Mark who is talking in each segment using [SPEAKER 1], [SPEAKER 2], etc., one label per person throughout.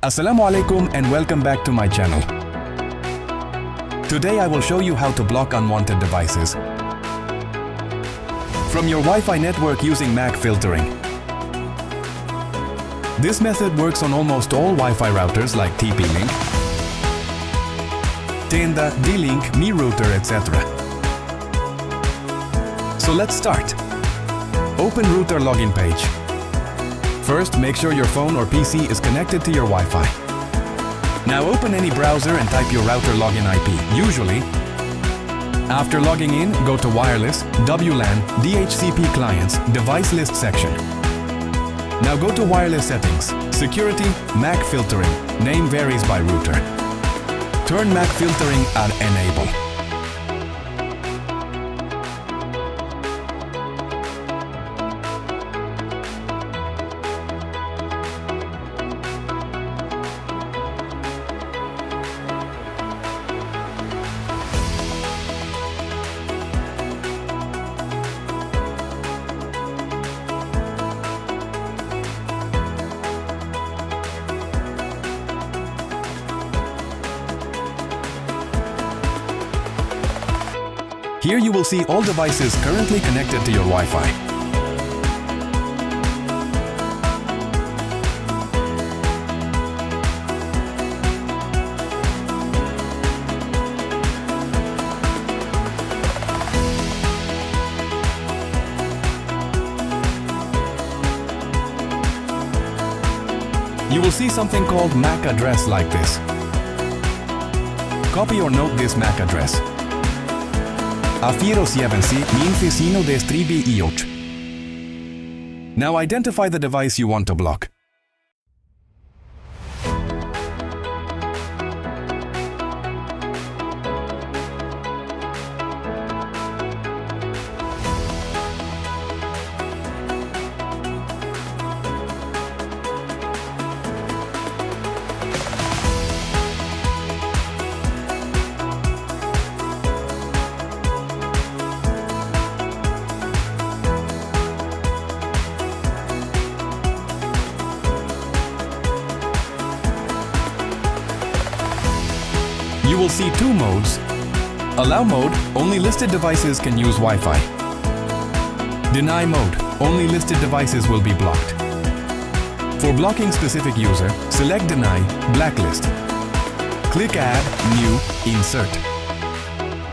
[SPEAKER 1] Assalamu alaikum and welcome back to my channel. Today I will show you how to block unwanted devices from your Wi-Fi network using MAC filtering. This method works on almost all Wi-Fi routers like TP-Link, Tenda, D-Link, Mi Router, etc. So let's start. Open router login page. First, make sure your phone or PC is connected to your Wi-Fi. Now open any browser and type your router login IP, usually. After logging in, go to Wireless, WLAN, DHCP Clients, Device List section. Now go to Wireless Settings, Security, MAC Filtering, name varies by router. Turn MAC Filtering at Enable. Here you will see all devices currently connected to your Wi-Fi. You will see something called MAC address like this. Copy or note this MAC address. Now identify the device you want to block. You will see two modes. Allow mode, only listed devices can use Wi-Fi. Deny mode, only listed devices will be blocked. For blocking specific user, select Deny, Blacklist. Click Add, New, Insert.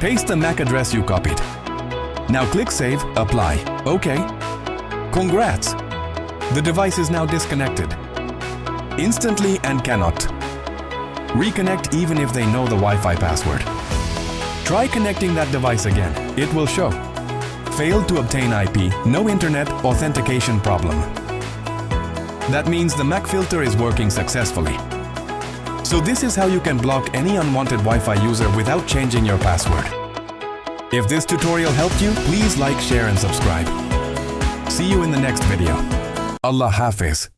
[SPEAKER 1] Paste the MAC address you copied. Now click Save, Apply. OK. Congrats! The device is now disconnected. Instantly and cannot reconnect even if they know the Wi-Fi password. Try connecting that device again. It will show. Failed to obtain IP, no internet, authentication problem. That means the MAC filter is working successfully. So this is how you can block any unwanted Wi-Fi user without changing your password. If this tutorial helped you, please like, share and subscribe. See you in the next video. Allah Hafiz.